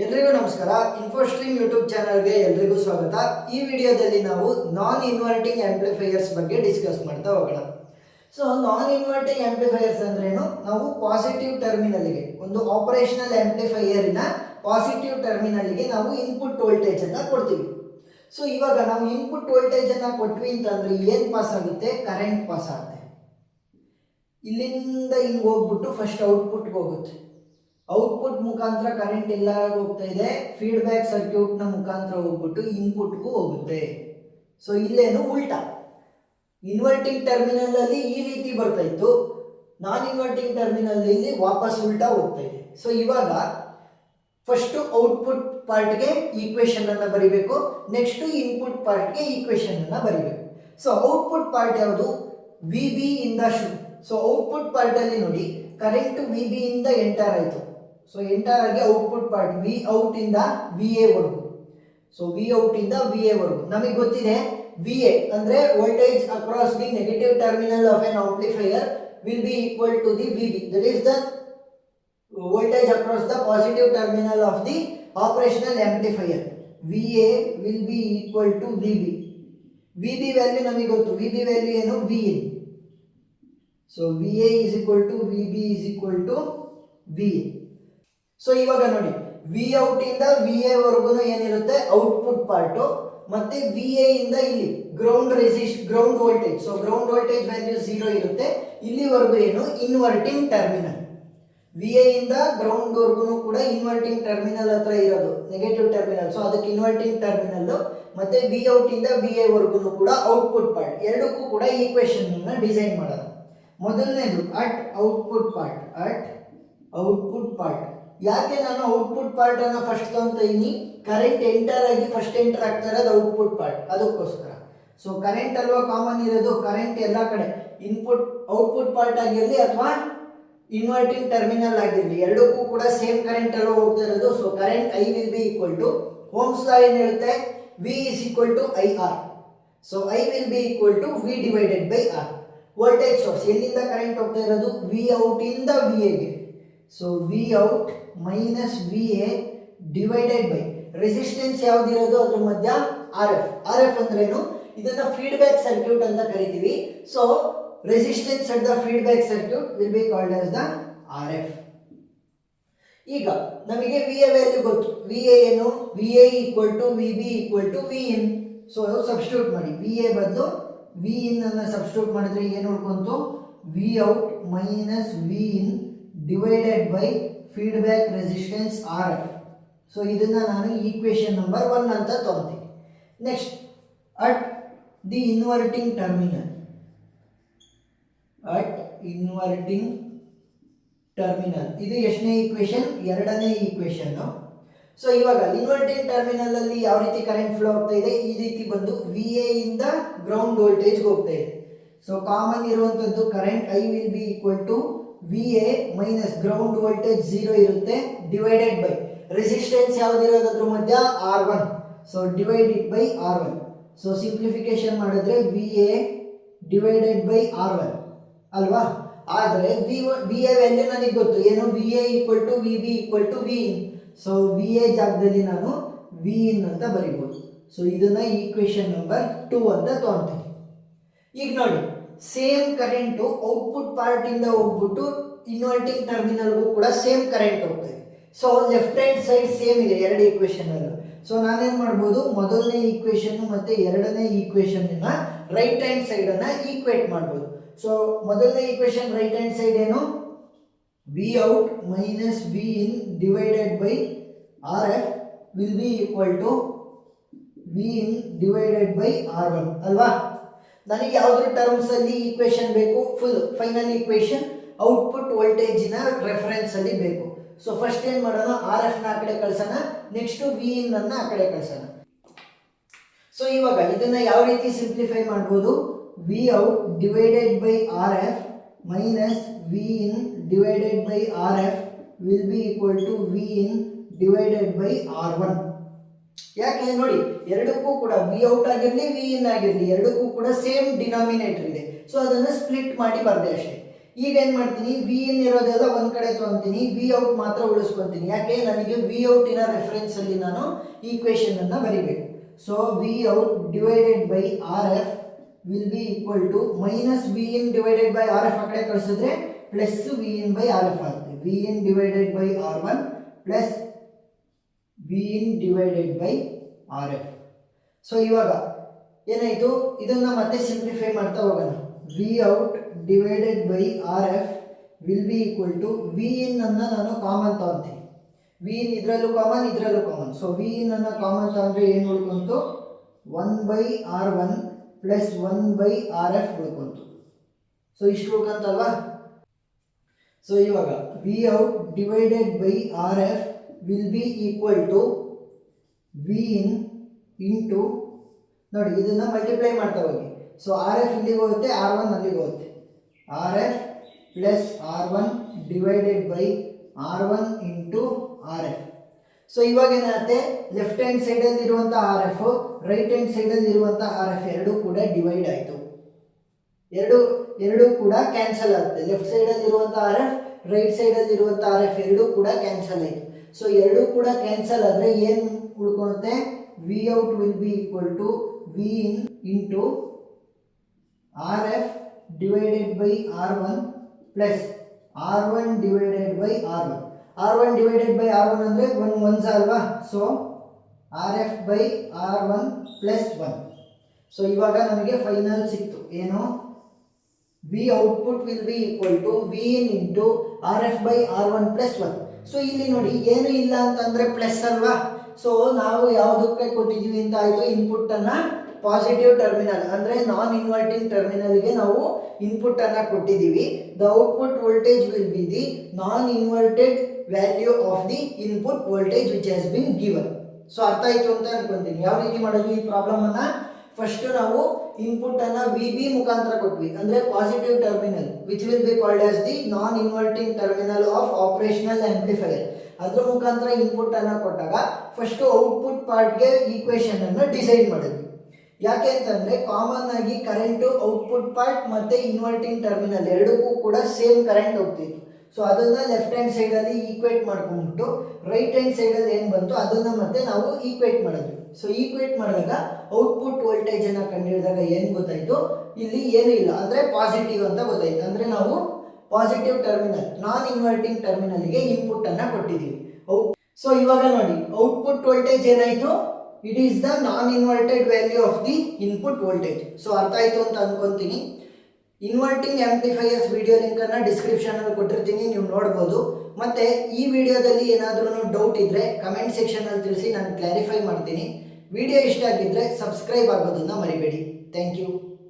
ಎಲ್ರಿಗೂ ನಮಸ್ಕಾರ. ಇನ್ಫೋಸ್ಟ್ರೀಮ್ ಯೂಟ್ಯೂಬ್ ಚಾನಲ್ಗೆ ಎಲ್ರಿಗೂ ಸ್ವಾಗತ. ಈ ವಿಡಿಯೋದಲ್ಲಿ ನಾವು ನಾನ್ ಇನ್ವರ್ಟಿಂಗ್ ಆಂಪ್ಲಿಫೈಯರ್ಸ್ ಬಗ್ಗೆ ಡಿಸ್ಕಸ್ ಮಾಡ್ತಾ ಹೋಗೋಣ. ಸೊ ನಾನ್ ಇನ್ವರ್ಟಿಂಗ್ ಆಂಪ್ಲಿಫೈಯರ್ಸ್ ಅಂದ್ರೇನು? ನಾವು ಪಾಸಿಟಿವ್ ಟರ್ಮಿನಲ್ಗೆ, ಒಂದು ಆಪರೇಷನಲ್ ಆಂಪ್ಲಿಫೈಯರ್ನ ಪಾಸಿಟಿವ್ ಟರ್ಮಿನಲ್ಗೆ ನಾವು ಇನ್ಪುಟ್ ವೋಲ್ಟೇಜ್ ಅನ್ನ ಕೊಡ್ತೀವಿ. ಸೊ ಇವಾಗ ನಾವು ಇನ್ಪುಟ್ ವೋಲ್ಟೇಜ್ ಅನ್ನ ಕೊಟ್ವಿ ಅಂತಂದ್ರೆ ಏನು ಪಾಸ್ ಆಗುತ್ತೆ? ಕರೆಂಟ್ ಪಾಸ್ ಆಗುತ್ತೆ. ಇಲ್ಲಿಂದ ಹಿಂಗೆ ಹೋಗ್ಬಿಟ್ಟು ಫಸ್ಟ್ ಔಟ್ಪುಟ್ಗೆ ಹೋಗುತ್ತೆ. ಔಟ್ಪುಟ್ ಮುಖಾಂತರ ಕರೆಂಟ್ ಎಲ್ಲ ಹೋಗ್ತಾ ಇದೆ, ಫೀಡ್ಬ್ಯಾಕ್ ಸರ್ಕ್ಯೂಟ್ನ ಮುಖಾಂತರ ಹೋಗ್ಬಿಟ್ಟು ಇನ್ಪುಟ್ಗೂ ಹೋಗುತ್ತೆ. ಸೊ ಇಲ್ಲೇನು ಉಲ್ಟಾ, ಇನ್ವರ್ಟಿಂಗ್ ಟರ್ಮಿನಲ್ ಅಲ್ಲಿ ಈ ರೀತಿ ಬರ್ತಾ ಇತ್ತು, ನಾನ್ ಇನ್ವರ್ಟಿಂಗ್ ಟರ್ಮಿನಲ್ ಇಲ್ಲಿ ವಾಪಸ್ ಉಲ್ಟಾ ಹೋಗ್ತಾ ಇದೆ. ಸೊ ಇವಾಗ ಫಸ್ಟ್ ಔಟ್ಪುಟ್ ಪಾರ್ಟ್ಗೆ ಈಕ್ವೇಶನ್ ಅನ್ನ ಬರಿಬೇಕು, ನೆಕ್ಸ್ಟ್ ಇನ್ಪುಟ್ ಪಾರ್ಟ್ಗೆ ಈಕ್ವೇಶನ್ ಅನ್ನ ಬರಿಬೇಕು. ಸೊ ಔಟ್ಪುಟ್ ಪಾರ್ಟ್ ಯಾವುದು? ವಿ ಬಿ ಇಂದ ಶುರು. ಸೊ ಔಟ್ಪುಟ್ ಪಾರ್ಟ್ ಅಲ್ಲಿ ನೋಡಿ, ಕರೆಂಟ್ ವಿ ಬಿ ಇಂದ ಎಂಟರ್ ಆಯಿತು. ಸೊ ಎಂಟರ್ ಆಗಿ ಔಟ್ಪುಟ್ ಪಾರ್ಟ್ ವಿ ಔಟ್ ಇಂದ ವಿ ಎ ವರ್ಗು. ಸೊ ವಿ ಔಟ್ ಇಂದ ವಿ ಎ ವರ್ಗು ನಮಗೆ ಗೊತ್ತಿದೆ. ವಿ ಎ ಅಂದ್ರೆ voltage across the negative terminal of an amplifier will be equal to the V B, that is the voltage across the positive terminal of the operational amplifier. VA will be equal to VB. VB value ನಮಗೆ ಗೊತ್ತು, VB value ಏನು? Vin. So VA is equal to VB is equal to Vin. So ಇವಾಗ ನೋಡಿ, V out ಇಂದ V A ವರ್ಗು ಏನಿರುತ್ತೆ? Output part. ಮತ್ತೆ V A ಇಂದ ಇಲ್ಲಿ ground voltage. So ground voltage value 0 ಇರುತ್ತೆ. ಇಲ್ಲಿವರೆಗೂ ಏನು? Inverting terminal. ವಿ ಎ ಇಂದ ಗ್ರೌಂಡ್ ವರ್ಗು ಕೂಡ ಇನ್ವರ್ಟಿಂಗ್ ಟರ್ಮಿನಲ್ ಹತ್ರ ಇರೋದು, ನೆಗೆಟಿವ್ ಟರ್ಮಿನಲ್. ಸೊ ಅದಕ್ಕೆ ಇನ್ವರ್ಟಿಂಗ್ ಟರ್ಮಿನಲ್. ಮತ್ತೆ ವಿ ಔಟ್ ಇಂದ ವಿ ಎ ವರ್ಗು ಕೂಡ ಔಟ್ಪುಟ್ ಪಾರ್ಟ್. ಎರಡಕ್ಕೂ ಕೂಡ ಈಕ್ವೇಶನ್ ಅನ್ನ ಡಿಸೈನ್ ಮಾಡೋಣ. ಮೊದಲನೇದು ಅಟ್ ಔಟ್ಪುಟ್ ಪಾರ್ಟ್. ಯಾಕೆ ನಾನು ಔಟ್ಪುಟ್ ಪಾರ್ಟ್ ಅನ್ನ ಫಸ್ಟ್ ತಗೊಂತ ಇದೀನಿ? ಕರೆಂಟ್ ಎಂಟರ್ ಆಗಿ ಫಸ್ಟ್ ಎಂಟರ್ ಆಗ್ತಾ ಇರೋದು ಔಟ್ಪುಟ್ ಪಾರ್ಟ್, ಅದಕ್ಕೋಸ್ಕರ. ಸೊ ಕರೆಂಟ್ ಅಲ್ವಾ ಕಾಮನ್ ಇರೋದು, ಕರೆಂಟ್ ಎಲ್ಲ ಕಡೆ ಔಟ್ಪುಟ್ ಪಾರ್ಟ್ ಆಗಿರಲಿ ಅಥವಾ ಇನ್ವರ್ಟಿಂಗ್ ಟರ್ಮಿನಲ್ ಆಗಿರಲಿ, ಎರಡಕ್ಕೂ ಕೂಡ ಸೇಮ್ ಕರೆಂಟ್ ಅಲ್ವಾ ಹೋಗ್ತಾ ಇರೋದು. So current I will be equal to, Ohm's law ಏನು ಹೇಳುತ್ತೆ? V is equal to I R. So I will be equal to V divided by R. Voltage source ಎಲ್ಲಿಂದ current ಹೋಗ್ತಾ ಇರೋದು? ವಿ ಔಟ್ ಇಂದ V ಎಗೆ. So V out minus V A divided by resistance ಯಾವ್ದಿರೋದು ಅದ್ರ ಮಧ್ಯ? R F. R F ಅಂದ್ರೇನು? ಇದನ್ನ ಫೀಡ್ಬ್ಯಾಕ್ ಸರ್ಕ್ಯೂಟ್ ಅಂತ ಕರಿತೀವಿ. So resistance at the feedback circuit will be called as the RF. ಈಗ ನಮಗೆ VA ವ್ಯಾಲ್ಯೂ ಗೊತ್ತು. VA ಏನು? VA equal to VB equal to Vin. So substitute ಮಾಡಿ. VA ಬದಲು Vin ಅನ್ನು ಸಬ್ಸ್ಟಿಟ್ಯೂಟ್ ಮಾಡಿದ್ರೆ ಏನು ಉಳ್ಕೊಂತು? V out minus Vin divided by feedback resistance RF. So ಇದನ್ನ ನಾನು ಈಕ್ವೇಶನ್ ನಂಬರ್ 1 ಅಂತ ತಗೊಂತೀನಿ. Next at the inverting terminal. ಇದು ಎಷ್ಟನೇ ಈಕ್ವೇಶನ್? ಎರಡನೇ ಈಕ್ವೇಶನ್. ಸೊ ಇವಾಗ ಇನ್ವರ್ಟಿಂಗ್ ಟರ್ಮಿನಲ್ ಅಲ್ಲಿ ಯಾವ ರೀತಿ ಕರೆಂಟ್ ಫ್ಲೋ ಆಗ್ತಾ ಇದೆ? ಈ ರೀತಿ ಬಂದು ವಿ ಎ ಇಂದ ಗ್ರೌಂಡ್ ವೋಲ್ಟೇಜ್ ಹೋಗ್ತಾ ಇದೆ. ಸೊ ಕಾಮನ್ ಇರುವಂತದ್ದು current I will be equal to V A minus ground voltage 0 ಇರುತ್ತೆ, ಡಿವೈಡೆಡ್ ಬೈ ರೆಸಿಸ್ಟೆನ್ಸ್ ಯಾವ್ದಿರೋದು ಅದ್ರ ಮಧ್ಯ? R1. So divided by R1. So simplification ಮಾಡಿದ್ರೆ V A divided by R1 ಅಲ್ವಾ? ಆದರೆ ವಿ ಎ ವ್ಯಾಲ್ಯೂ ನನಗೆ ಗೊತ್ತು, ಏನು? V A equal to V B equal to V in. So V A ಜಾಗದಲ್ಲಿ ನಾನು ವಿ ಇನ್ ಅಂತ ಬರಿಬೋದು. ಸೊ ಇದನ್ನ ಈಕ್ವೇಶನ್ ನಂಬರ್ 2 ಅಂತ ತಗೊಂತೀನಿ. ಈಗ ನೋಡಿ, ಸೇಮ್ ಕರೆಂಟು ಔಟ್ಪುಟ್ ಪಾರ್ಟ್ ಇಂದ ಹೋಗ್ಬಿಟ್ಟು ಇನ್ವರ್ಟಿಂಗ್ ಟರ್ಮಿನಲ್ಗೂ ಕೂಡ ಸೇಮ್ ಕರೆಂಟ್ ಹೋಗ್ತಾ ಇದೆ. So left hand side same ಇದೆ ಎರಡು ಈಕ್ವೇಶನ್ ಅಲ್ಲೂ. ಸೊ ನಾನೇನು ಮಾಡ್ಬೋದು? ಮೊದಲನೇ ಈಕ್ವೇಶನ್ ಮತ್ತೆ ಎರಡನೇ ಈಕ್ವೇಶನ್ ರೈಟ್ ಹ್ಯಾಂಡ್ ಸೈಡ್ ಅನ್ನ ಈಕ್ವೇಟ್ ಮಾಡ್ಬೋದು. ಸೊ ಮೊದಲನೇ ಈಕ್ವೇಶನ್ ರೈಟ್ ಹ್ಯಾಂಡ್ ಸೈಡ್ ಏನು? V out minus V in divided by R F will be equal to V in divided by R1 ಅಲ್ವಾ? ನನಗೆ ಯಾವ್ದ್ರ ಟರ್ಮ್ಸ್ ಅಲ್ಲಿ ಈಕ್ವೇಶನ್ ಬೇಕು? ಫುಲ್ ಫೈನಲ್ ಈಕ್ವೇಶನ್ ಔಟ್ಪುಟ್ ವೋಲ್ಟೇಜಿನ ರೆಫರೆನ್ಸ್ ಅಲ್ಲಿ ಬೇಕು. ಸೊ ಫಸ್ಟ್ ಏನ್ ಮಾಡೋಣ? ಆರ್ ಎಫ್ ನ ಆ ಕಡೆ ಕಳ್ಸೋಣ, ನೆಕ್ಸ್ಟ್ ವಿ ಇನ್ ಅನ್ನ ಆ ಕಡೆ ಕಳ್ಸೋಣ. ಸೊ ಇವಾಗ ಇದನ್ನ ಯಾವ ರೀತಿ ಸಿಂಪ್ಲಿಫೈ ಮಾಡ್ಬೋದು? V out divided by R F minus V in divided by R F will be equal to V in divided by R1. ಯಾಕೆ ನೋಡಿ, ಎರಡಕ್ಕೂ ಕೂಡ ವಿ ಔಟ್ ಆಗಿರಲಿ ವಿ ಇನ್ ಆಗಿರಲಿ ಎರಡಕ್ಕೂ ಕೂಡ ಸೇಮ್ ಡಿನಾಮಿನೇಟರ್ ಇದೆ. ಸೊ ಅದನ್ನು ಸ್ಪ್ಲಿಟ್ ಮಾಡಿ ಬರ್ದೆ ಅಷ್ಟೇ. ಈಗ ಏನು ಮಾಡ್ತೀನಿ, ವಿ ಇನ್ ಇರೋದೆಲ್ಲ ಒಂದು ಕಡೆ ತೊಗೊತೀನಿ, ವಿ ಔಟ್ ಮಾತ್ರ ಉಳಿಸ್ಕೊತೀನಿ. ಯಾಕೆ, ನನಗೆ ವಿ ಔಟಿನ ರೆಫರೆನ್ಸಲ್ಲಿ ನಾನು ಈಕ್ವೇಷನನ್ನು ಬರಿಬೇಕು. So V out divided by R F will be equal to minus V in divided by R F ಆ ಕಡೆ ಕಳಿಸಿದ್ರೆ plus V in by R F ಆಗುತ್ತೆ. V in divided by R one plus V in divided by R F. So ಇವಾಗ ಏನಾಯಿತು, ಇದನ್ನು ಮತ್ತೆ simplify ಮಾಡ್ತಾ ಹೋಗೋಣ. V out divided by R F will be equal to V in ಅನ್ನು ನಾನು common ತಗೊತೀನಿ. ವಿ ಇನ್ ಇದರಲ್ಲೂ ಕಾಮನ್, ಇದರಲ್ಲೂ ಕಾಮನ್. ಸೊ ವಿ ಇನ್ ಅನ್ನು ಕಾಮನ್ ತಗೊಂಡ್ರೆ ಏನು ಉಳ್ಕೊಂತು, 1/R1 ಪ್ಲಸ್ 1/RF ಉಳ್ಕೊಂತು. ಸೊ ಇಷ್ಟು ಉಳ್ಕೊಂತಲ್ವಾ. ಸೊ ಇವಾಗ V out divided by R F will be equal to V in into, ನೋಡಿ ಇದನ್ನು ಮಲ್ಟಿಪ್ಲೈ ಮಾಡ್ತಾ ಹೋಗಿ. ಸೊ ಆರ್ ಎಫ್ ಇಲ್ಲಿಗೆ ಹೋಗುತ್ತೆ, R1 ಅಲ್ಲಿಗೆ ಹೋಗುತ್ತೆ. R F plus R1 divided by R1 into R F. So ಇವಾಗ ಏನಾಗುತ್ತೆ, ಲೆಫ್ಟ್ ಹ್ಯಾಂಡ್ ಸೈಡಲ್ಲಿ ಇರುವಂಥ ಆರ್ ಎಫ್, ರೈಟ್ ಹ್ಯಾಂಡ್ ಸೈಡಲ್ಲಿ ಇರುವಂಥ ಆರ್ ಎಫ್ ಎರಡೂ ಕೂಡ ಡಿವೈಡ್ ಆಯಿತು. ಎರಡೂ ಕೂಡ ಕ್ಯಾನ್ಸಲ್ ಆಗುತ್ತೆ. ಲೆಫ್ಟ್ ಸೈಡಲ್ಲಿ ಇರುವಂಥ ಆರ್ ಎಫ್, ರೈಟ್ ಸೈಡಲ್ಲಿ ಇರುವಂಥ ಆರ್ ಎಫ್ ಎರಡೂ ಕೂಡ ಕ್ಯಾನ್ಸಲ್ ಆಯಿತು. ಸೊ ಎರಡೂ ಕೂಡ ಕ್ಯಾನ್ಸಲ್ ಆದರೆ ಏನು ಉಳ್ಕೊಳುತ್ತೆ, V out will be equal to V in into R F divided by R1 plus R1 divided by R1. R1 divided by R1 ಅಂದರೆ 1 1 ಅಲ್ವಾ. So R F by R1 plus 1. So ಇವಾಗ ನಮಗೆ final ಸಿಕ್ತು ಏನು, V output will be equal to V in into R F by R1 plus 1. So ಇಲ್ಲಿ ನೋಡಿ ಏನು ಇಲ್ಲ ಅಂತಂದರೆ ಪ್ಲಸ್ ಅಲ್ವಾ. ಸೊ ನಾವು ಯಾವುದಕ್ಕೆ ಕೊಟ್ಟಿದ್ದೀವಿ ಅಂತ ಆಯಿತು, ಇನ್ಪುಟ್ಟನ್ನು ಪಾಸಿಟಿವ್ ಟರ್ಮಿನಲ್ ಅಂದರೆ ನಾನ್ ಇನ್ವರ್ಟಿಂಗ್ ಟರ್ಮಿನಲ್ಗೆ ನಾವು ಇನ್ಪುಟ್ಟನ್ನು ಕೊಟ್ಟಿದ್ದೀವಿ. The output voltage will be the non inverted value of the input voltage which has been given. So ಅರ್ಥ ಆಯಿತು ಅಂತ ಅನ್ಕೊಂತೀನಿ. ಯಾವ ರೀತಿ ಮಾಡೋದು ಈ ಪ್ರಾಬ್ಲಮನ್ನು, ಫಸ್ಟ್ ನಾವು ಇನ್ಪುಟ್ಟನ್ನು ವಿ ಬಿ ಮುಖಾಂತರ ಕೊಟ್ವಿ, ಅಂದರೆ positive terminal which will be called as the non inverting terminal of operational amplifier. ಅದರ ಮುಖಾಂತರ ಇನ್ಪುಟ್ಟನ್ನು ಕೊಟ್ಟಾಗ ಫಸ್ಟು ಔಟ್ಪುಟ್ ಪಾರ್ಟ್ಗೆ ಈಕ್ವೇಷನನ್ನು ಡಿಸೈಡ್ ಮಾಡಿದ್ವಿ. ಯಾಕೆ ಅಂತಂದರೆ ಕಾಮನ್ ಆಗಿ ಕರೆಂಟು ಔಟ್ಪುಟ್ ಪಾರ್ಟ್ ಮತ್ತು ಇನ್ವರ್ಟಿಂಗ್ ಟರ್ಮಿನಲ್ ಎರಡಕ್ಕೂ ಕೂಡ ಸೇಮ್ ಕರೆಂಟ್ ಹೋಗ್ತಿತ್ತು. ಸೊ ಅದನ್ನು ಲೆಫ್ಟ್ ಹ್ಯಾಂಡ್ ಸೈಡಲ್ಲಿ ಈಕ್ವೇಟ್ ಮಾಡ್ಕೊಂಡ್ಬಿಟ್ಟು ರೈಟ್ ಹ್ಯಾಂಡ್ ಸೈಡಲ್ಲಿ ಏನು ಬಂತು ಅದನ್ನು ಮತ್ತೆ ನಾವು ಈಕ್ವೇಟ್ ಮಾಡಿದ್ವಿ. ಸೊ ಈಕ್ವೇಟ್ ಮಾಡಿದಾಗ ಔಟ್ಪುಟ್ ವೋಲ್ಟೇಜನ್ನು ಕಂಡುಹಿಡಿದಾಗ ಏನು ಗೊತ್ತಾಯಿತು, ಇಲ್ಲಿ ಏನೂ ಇಲ್ಲ ಅಂದರೆ ಪಾಸಿಟಿವ್ ಅಂತ ಗೊತ್ತಾಯಿತು. ಅಂದರೆ ನಾವು ಪಾಸಿಟಿವ್ ಟರ್ಮಿನಲ್ ನಾನ್ ಇನ್ವರ್ಟಿಂಗ್ ಟರ್ಮಿನಲ್ಗೆ ಇನ್ಪುಟ್ಟನ್ನು ಕೊಟ್ಟಿದ್ದೀವಿ. ಸೊ ಇವಾಗ ನೋಡಿ ಔಟ್ಪುಟ್ ವೋಲ್ಟೇಜ್ ಏನಾಯಿತು, it is the non inverted value of the input voltage. So ಅರ್ಥ ಆಯಿತು ಅಂತ ಅಂದ್ಕೊತೀನಿ. ಇನ್ವರ್ಟಿಂಗ್ ಆಂಪ್ಲಿಫೈಯರ್ಸ್ ವಿಡಿಯೋ ಲಿಂಕನ್ನು ಡಿಸ್ಕ್ರಿಪ್ಷನಲ್ಲಿ ಕೊಟ್ಟಿರ್ತೀನಿ, ನೀವು ನೋಡ್ಬೋದು. ಮತ್ತು ಈ ವಿಡಿಯೋದಲ್ಲಿ ಏನಾದರೂ ಡೌಟ್ ಇದ್ದರೆ ಕಮೆಂಟ್ ಸೆಕ್ಷನಲ್ಲಿ ತಿಳಿಸಿ, ನಾನು ಕ್ಲಾರಿಫೈ ಮಾಡ್ತೀನಿ. ವಿಡಿಯೋ ಇಷ್ಟ ಆಗಿದ್ದರೆ ಸಬ್ಸ್ಕ್ರೈಬ್ ಆಗೋದನ್ನು ಮರಿಬೇಡಿ. Thank you.